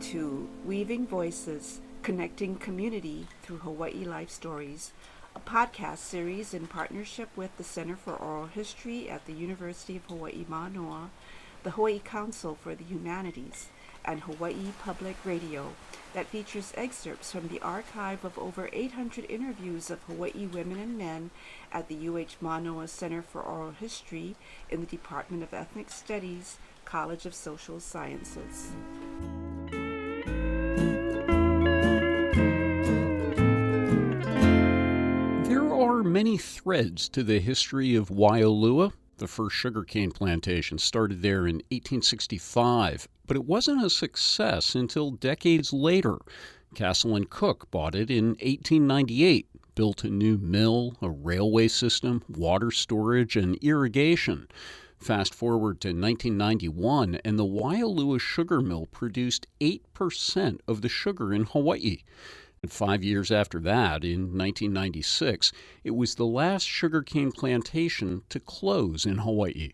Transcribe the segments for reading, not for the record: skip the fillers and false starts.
to Weaving Voices, Connecting Community Through Hawaii Life Stories, a podcast series in partnership with the Center for Oral History at the University of Hawaiʻi, Mānoa, the Hawaiʻi Council for the Humanities, and Hawaiʻi Public Radio, that features excerpts from the archive of over 800 interviews of Hawaii women and men at the UH Mānoa Center for Oral History in the Department of Ethnic Studies, College of Social Sciences. There are many threads to the history of Waialua. The first sugarcane plantation started there in 1865, but it wasn't a success until decades later. Castle & Cook bought it in 1898, built a new mill, a railway system, water storage, and irrigation. Fast forward to 1991, and the Waialua Sugar Mill produced 8% of the sugar in Hawaii. And 5 years after that, in 1996, it was the last sugarcane plantation to close in Hawaii.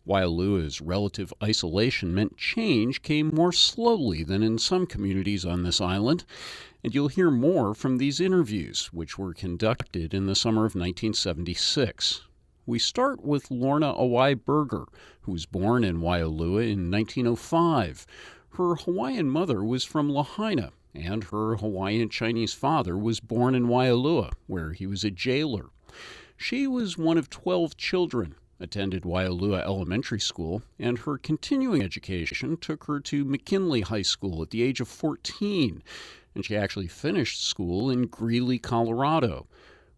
Waialua's relative isolation meant change came more slowly than in some communities on this island, and you'll hear more from these interviews, which were conducted in the summer of 1976. We start with Lorna Burger, who was born in Waialua in 1905. Her Hawaiian mother was from Lahaina, and her Hawaiian Chinese father was born in Waialua, where he was a jailer. She was one of 12 children, attended Waialua Elementary School, and her continuing education took her to McKinley High School at the age of 14, and she actually finished school in Greeley, Colorado.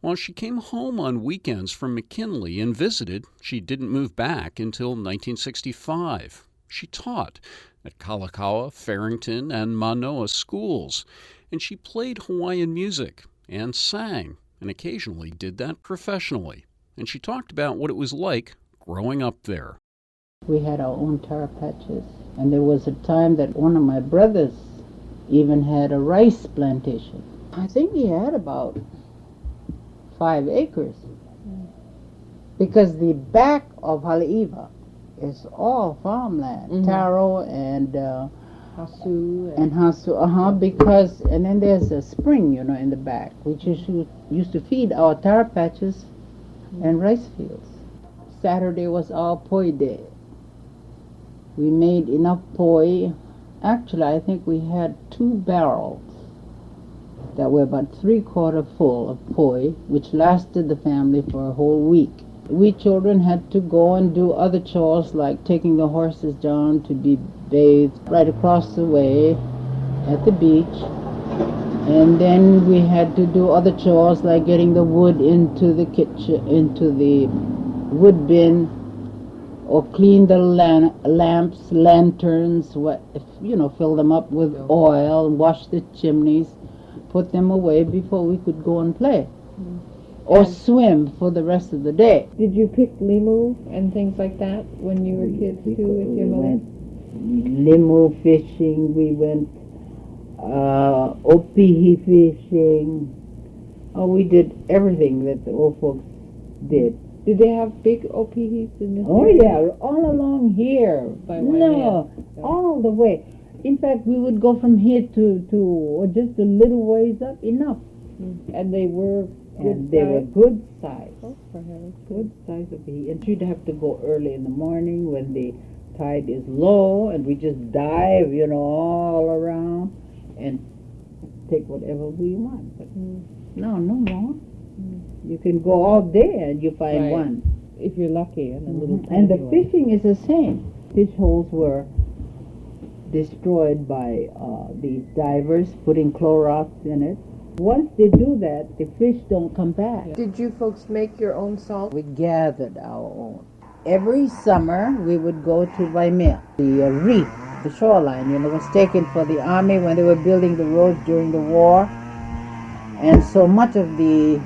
While she came home on weekends from McKinley and visited, she didn't move back until 1965. She taught at Kalakaua, Farrington, and Mānoa schools, and she played Hawaiian music and sang, and occasionally did that professionally. And she talked about what it was like growing up there. We had our own taro patches, and there was a time that one of my brothers even had a rice plantation. I think he had about 5 acres, because the back of Haleiwa is all farmland, taro and hasu, because, and then there's a spring, in the back, which used to feed our taro patches and rice fields. Saturday was our poi day. We made enough poi. Actually, I think we had 2 barrels that were about 3/4 full of poi, which lasted the family for a whole week. We children had to go and do other chores, like taking the horses down to be bathed right across the way at the beach. And then we had to do other chores, like getting the wood into the kitchen, into the wood bin, or clean the lamps, lanterns, fill them up with oil, wash the chimneys, put them away before we could go and play. Or swim for the rest of the day. Did you pick limu and things like that when you were kids too with your mother? Limu fishing, we went ʻopihi fishing. Oh, we did everything that the old folks did. Did they have big ʻopihis in this Oh area? yeah, all along here. All the way. In fact, we would go from here to just a little ways up, enough. And they were good size. Oh, for heaven's sake. Good size of ʻopihi. And you'd have to go early in the morning when the tide is low, and we just dive, all around and take whatever we want. But no more. You can go all day and you find one. If you're lucky. And, and the fishing is the same. Fish holes were destroyed by these divers putting Clorox in it. Once they do that, the fish don't come back. Did you folks make your own salt? We gathered our own. Every summer we would go to Waimea. The reef, the shoreline, was taken for the army when they were building the roads during the war. And so much of the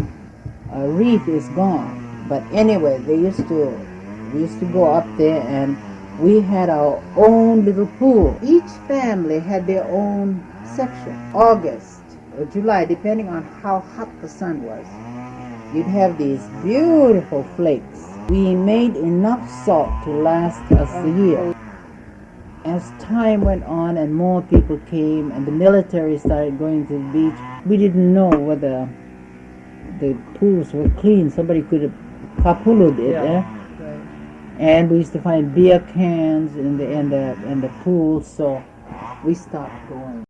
reef is gone. But anyway, we used to go up there, and we had our own little pool. Each family had their own section. August or July, depending on how hot the sun was, you'd have these beautiful flakes. We made enough salt to last us a year. as time went on and more people came and the military started going to the beach, we didn't know whether the pools were clean. Somebody could have kapulud it, Right. and we used to find beer cans in the pools, so we stopped going.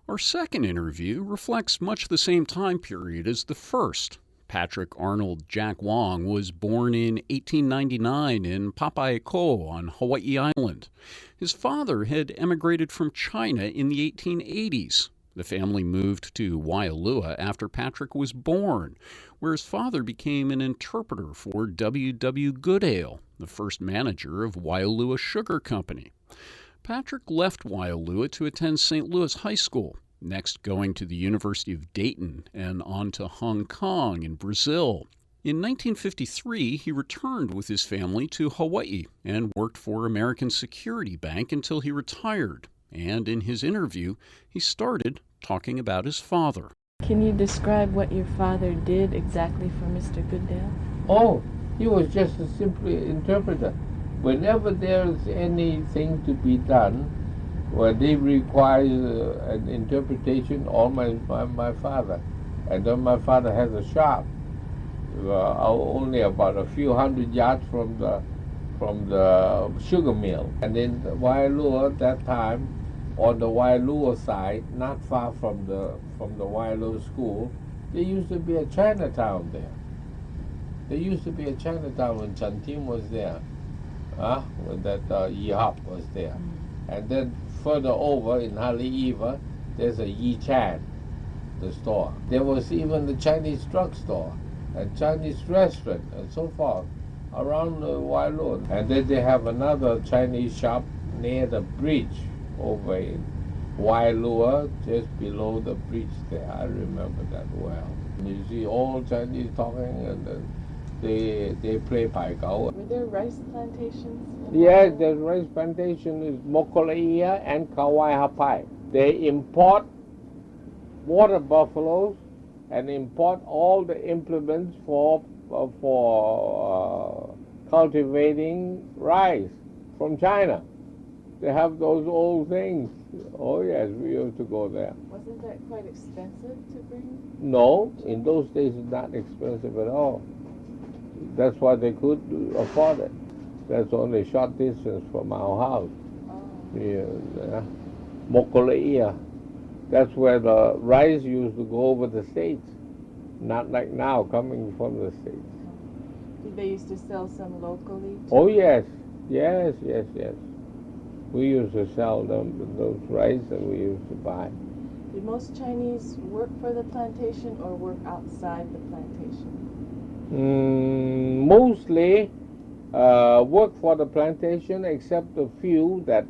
Our second interview reflects much the same time period as the first. Patrick Arnold Jack Wong was born in 1899 in Papaiako on Hawaii Island. His father had emigrated from China in the 1880s. The family moved to Waialua after Patrick was born, where his father became an interpreter for W. Goodale, the first manager of Waialua Sugar Company. Patrick left Waialua to attend St. Louis High School, next going to the University of Dayton and on to Hong Kong in Brazil. In 1953, he returned with his family to Hawaii and worked for American Security Bank until he retired. And in his interview, he started talking about his father. Can you describe what your father did exactly for Mr. Goodale? Oh, he was just a simple interpreter. Whenever there's anything to be done, where they require an interpretation, all my father. And then my father has a shop, only about a few hundred yards from the sugar mill. And in Waialua at that time, on the Waialua side, not far from the Waialua school, there used to be a Chinatown there. There used to be a Chinatown when Chantim was there, when that Yihop was there. And then further over in Haleiwa, there's a Yi Chan, the store. There was even the Chinese drugstore and Chinese restaurant and so forth around Waialua. And then they have another Chinese shop near the bridge over in Waialua, just below the bridge there. I remember that well. You see all Chinese talking, and then they play paikao. Were there rice plantations? Yes, the rice plantation is Mokoleia and Kauai Hapai. They import water buffaloes and import all the implements for cultivating rice from China. They have those old things. Oh yes, we used to go there. Wasn't that quite expensive to bring? No, in those days it's not expensive at all. That's why they could afford it. That's only a short distance from our house. Oh. Mokoleia. That's where the rice used to go over the states. Not like now, coming from the states. Did they used to sell some locally too? Oh yes. Yes. We used to sell them those rice, and we used to buy. Did most Chinese work for the plantation or work outside the plantation? Mostly work for the plantation, except a few that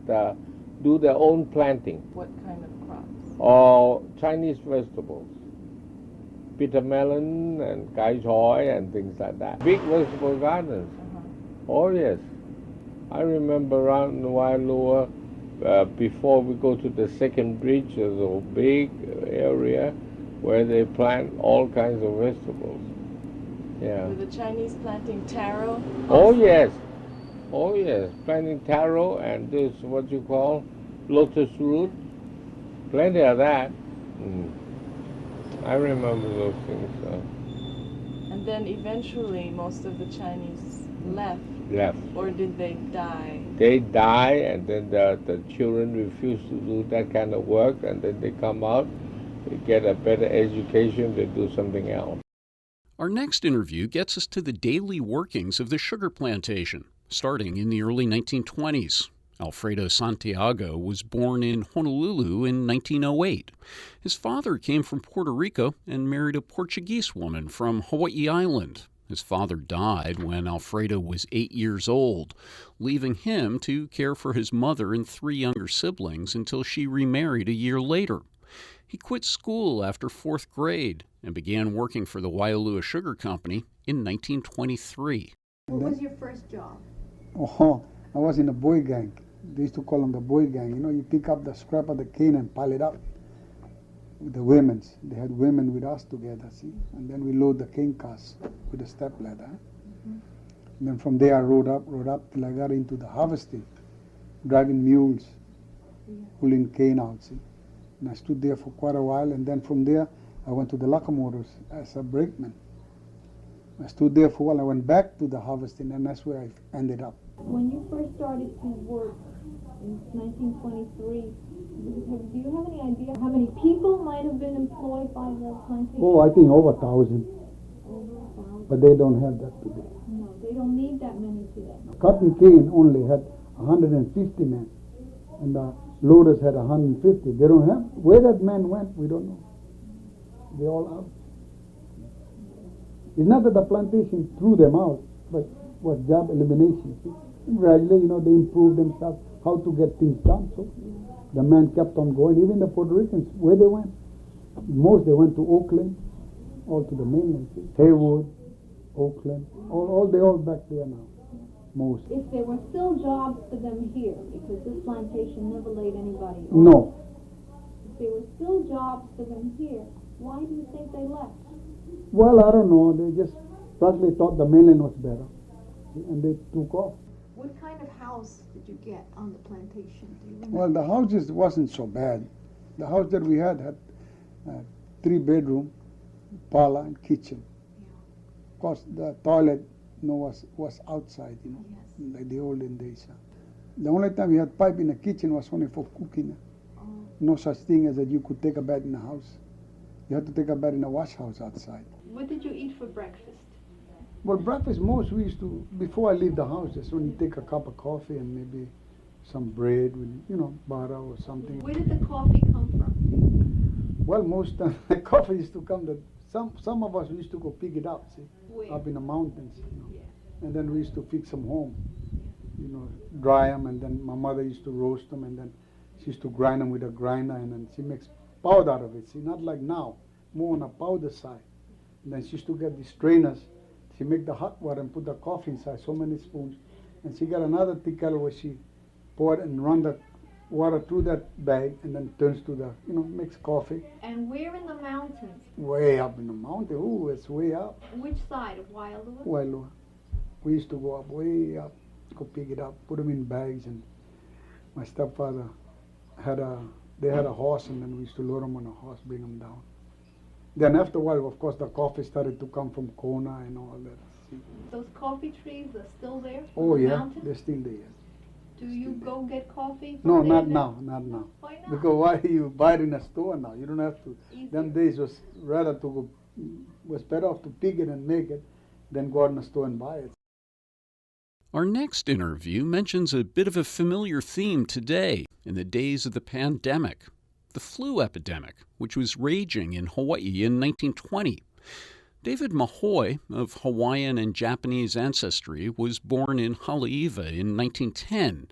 do their own planting. What kind of crops? Or Chinese vegetables. Bitter melon and kai choy and things like that. Big vegetable gardens. Oh yes. I remember around Waialua, before we go to the second bridge, there's a big area where they plant all kinds of vegetables. Yeah. Were the Chinese planting taro? Oh yes, planting taro and this what you call lotus root. Plenty of that. I remember those things. And then eventually most of the Chinese left. Or did they die? They die, and then the children refuse to do that kind of work, and then they come out, they get a better education, they do something else. Our next interview gets us to the daily workings of the sugar plantation, starting in the early 1920s. Alfredo Santiago was born in Honolulu in 1908. His father came from Puerto Rico and married a Portuguese woman from Hawaii Island. His father died when Alfredo was 8 years old, leaving him to care for his mother and 3 younger siblings until she remarried a year later. He quit school after 4th grade and began working for the Waialua Sugar Company in 1923. What was your first job? Oh, I was in a boy gang. They used to call them the boy gang. You know, you pick up the scrap of the cane and pile it up. With the women's. They had women with us together, see? And then we load the cane cars with a step ladder. And then from there I rode up till I got into the harvesting. driving mules, pulling cane out, see. And I stood there for quite a while, and then from there, I went to the locomotives as a brakeman. I stood there for a while, I went back to the harvesting, and that's where I ended up. When you first started to work in 1923, do you have any idea how many people might have been employed by the plantation? Oh, I think over 1,000, Over 1,000. but they don't have that today. No, they don't need that many today. Cotton cane only had 150 men, and the loaders had 150. They don't have, where that man went, we don't know. They're all out. It's not that the plantation threw them out, but was job elimination. See? Gradually, they improved themselves, how to get things done. So the man kept on going. Even the Puerto Ricans, where they went, most they went to Oakland, all to the mainland. See? Haywood, Oakland, they all back there now. Most. If there were still jobs for them here, because this plantation never laid anybody off. No. If there were still jobs for them here, why do you think they left? Well, I don't know. They just probably thought the mainland was better, and they took off. What kind of house did you get on the plantation? Do you remember? Well, the houses wasn't so bad. The house that we had 3-bedroom, parlor, and kitchen. Of course, the toilet was outside, like the olden days. The only time we had pipe in the kitchen was only for cooking. No such thing as that you could take a bath in the house. You had to take a bath in a wash house outside. What did you eat for breakfast? Well, breakfast most we used to, before I leave the house, just only take a cup of coffee and maybe some bread with, butter or something. Where did the coffee come from? Well, most times the coffee used to come that some of us used to go pick it up, see, Where? up in the mountains, Yeah. and then we used to fix them home, dry them, and then my mother used to roast them, and then she used to grind them with a grinder, and then she makes powder out of it. See, not like now, more on the powder side. And then she used to get the strainers. She make the hot water and put the coffee inside, so many spoons, and she got another tea kettle where she pour it and run the water through that bag, and then turns to the, makes coffee. And where in the mountains? Way up in the mountain. Ooh, it's way up. Which side of Waialua? Waialua. We used to go up, way up, go pick it up, put them in bags, and my stepfather they had a horse, and then we used to load them on a horse, bring them down. Then after a while, of course, the coffee started to come from Kona and all that. See? Those coffee trees are still there? Oh, the yeah, mountain? they're still there. Do you go get coffee? No, from not there now, not now. Why not? Because why you buy it in a store now? You don't have to. Easier. Them days was better off to pick it and make it than go out in the store and buy it. Our next interview mentions a bit of a familiar theme today in the days of the pandemic, the flu epidemic, which was raging in Hawaii in 1920. David Mahoe, of Hawaiian and Japanese ancestry, was born in Haleiwa in 1910.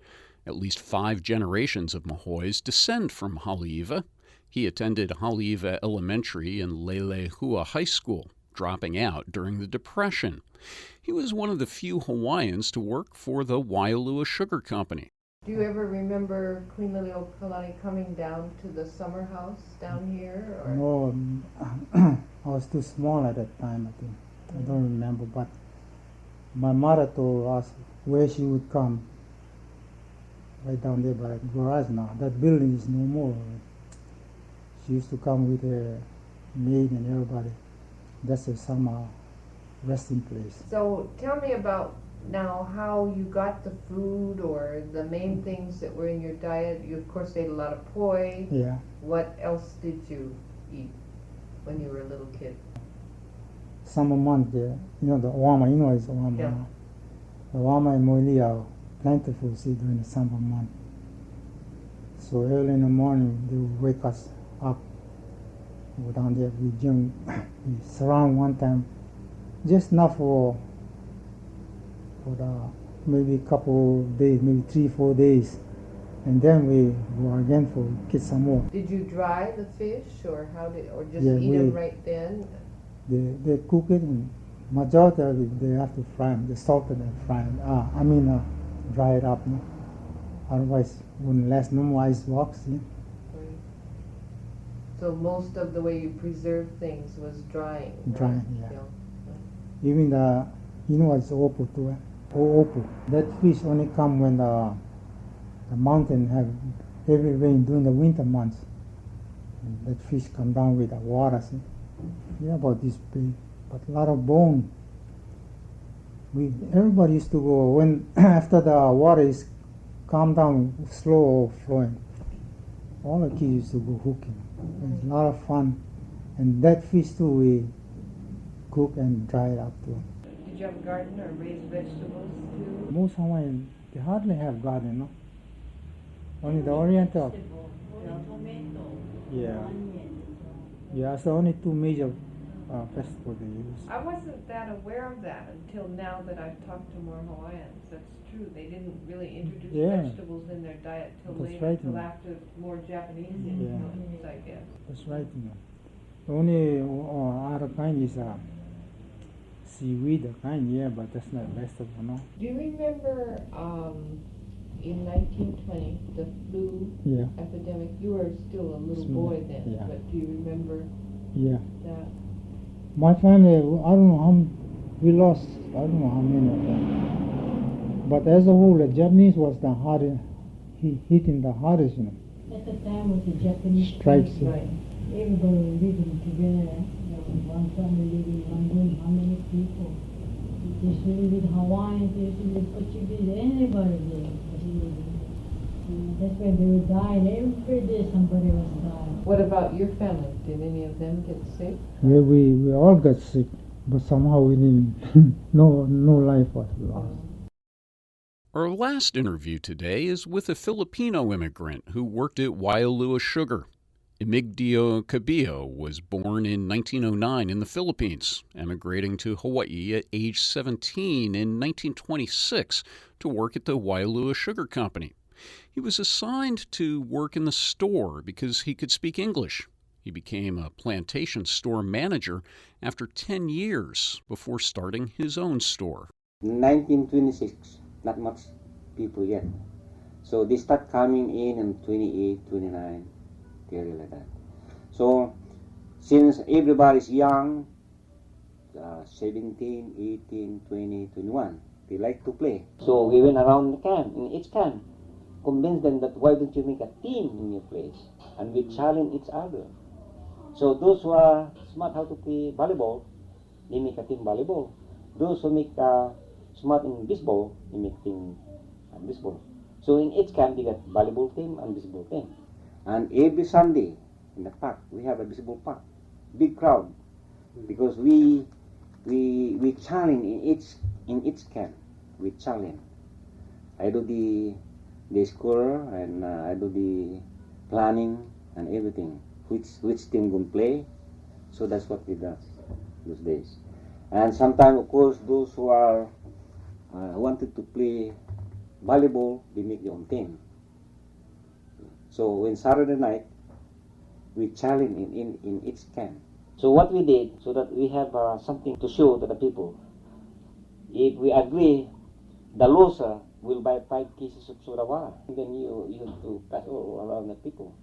At least 5 generations of Mahoes descend from Haleiwa. He attended Haleiwa Elementary and Lelehua High School, dropping out during the Depression. He was one of the few Hawaiians to work for the Waialua Sugar Company. Do you ever remember Queen Liliuokalani coming down to the summer house down here? Or? No, I was too small at that time, I think. I don't remember, but my mother told us where she would come. Right down there by the garage now. That building is no more. She used to come with her maid and everybody. That's her summer resting place. So tell me about now how you got the food or the main things that were in your diet. You of course ate a lot of poi. Yeah. What else did you eat when you were a little kid? Summer month there, the wama, it's wama. Yeah. The wama and moili are plentiful during the summer month. So early in the morning they would wake us up. Go down there, we surround one time, just enough for maybe a couple of days, maybe 3-4 days, and then we go again for get some more. Did you dry the fish, or just Yeah, eat them right then? They cook it, and majority of it they have to fry them. They salt it and fry them. Dry it up. No? Otherwise, it wouldn't last. No more ice box. Yeah? Right. So most of the way you preserve things was drying. Drying, right? yeah. Even what's opo too. Opo. That fish only come when the mountain have heavy rain during the winter months. And that fish come down with the water. See? Yeah, about this big, but a lot of bone. Everybody used to go when after the water is calm down, slow flowing. All the kids used to go hooking. It's a lot of fun, and that fish too we cook and dry it up too. Did you have a garden or raise vegetables too? Most Hawaiian they hardly have garden, no. Only the Oriental. Yeah. Yeah, it's the only two major festivals they use. I wasn't that aware of that until now that I've talked to more Hawaiians. That's true. They didn't really introduce vegetables in their diet till later, right, till after more Japanese influence, I guess. That's right. The only other kind is seaweed, kind, but that's not vegetable, no. Do you remember in 1920 the flu epidemic? You were still a little boy then, but do you remember that? My family, I don't know we lost, I don't know how many of them. But as a whole, the Japanese was the hardest, hitting the hardest, At the time with the Japanese strikes. Right. Everybody was living together. One family living in one room. How many people? They used to live with Hawaiians, they used to live Portuguese, anybody did. That's why they were dying. Every day somebody was dying. What about your family? Did any of them get sick? Yeah, we all got sick, but somehow we didn't. no life was lost. Our last interview today is with a Filipino immigrant who worked at Waialua Sugar. Emigdio Cabico was born in 1909 in the Philippines, emigrating to Hawaii at age 17 in 1926 to work at the Waialua Sugar Company. He was assigned to work in the store because he could speak English. He became a plantation store manager after 10 years before starting his own store. 1926, not much people yet. So they start coming in 28, 29, period like that. So since everybody's young, 17, 18, 20, 21, they like to play. So we went around the camp, in each camp, convince them that why don't you make a team in your place, and we challenge each other. So those who are smart how to play volleyball, they make a team volleyball. Those who make smart in baseball, they make team baseball. So in each camp they got volleyball team and baseball team. And every Sunday in the park we have a baseball park, big crowd, because we challenge in each camp. We challenge. I do the score and I do the planning and everything. Which team gonna play? So that's what we do those days. And sometimes, of course, those who are wanted to play volleyball, they make their own team. So when Saturday night, we challenge in each camp. So what we did, so that we have something to show to the people. If we agree, the loser will buy 5 cases of soda water. And then you have to pass all around the people.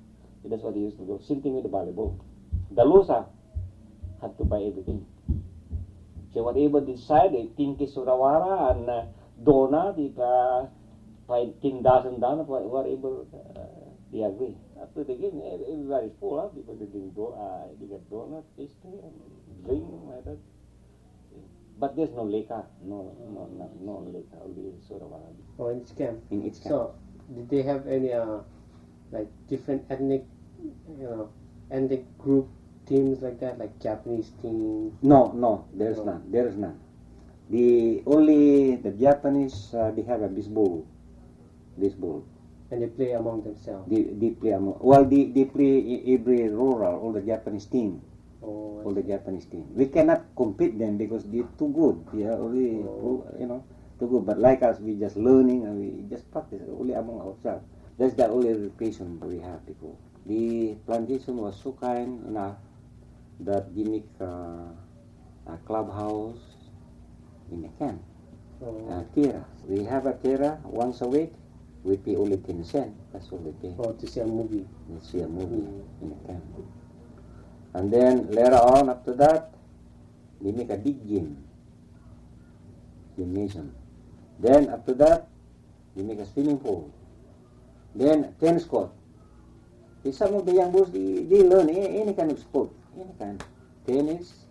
So that's what they used to do. Same thing with the volleyball. The loser had to buy everything. So whatever they decided, 10 cases soda water and donut, if 10 dozen donuts, whatever they agree. After the game, everybody's full, because they got donuts, pastry, and drink like that. But there's no liquor, no liquor, only soda water. Oh, in each camp. In each camp. So, did they have any like different ethnic group teams like that, like Japanese teams? No, there's none. There is none. The Japanese they have a baseball. And they play among themselves. They play among. Well, they play every rural, all the Japanese team. Oh, all the Japanese team. We cannot compete them because they're too good. They are only, too good. But like us, we just learning and we just practice only among ourselves. That's the only education we have before. The plantation was so kind enough that they make a clubhouse in the camp. Tira. We have a tira once a week. We pay only 10 cents. That's all we pay. Oh, to see a movie. To see a movie in the camp. And then later on, after that, they make a big gymnasium. Then after that, they make a swimming pool. Then tennis court. Some of the young boys, they learn any kind of sport, any kind. Tennis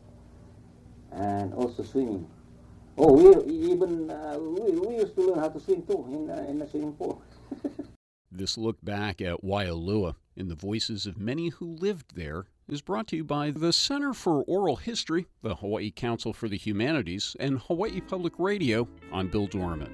and also swimming. Oh, we used to learn how to swim too in a swimming pool. This look back at Waialua in the voices of many who lived there is brought to you by the Center for Oral History, the Hawaiʻi Council for the Humanities, and Hawaiʻi Public Radio. I'm Bill Dorman.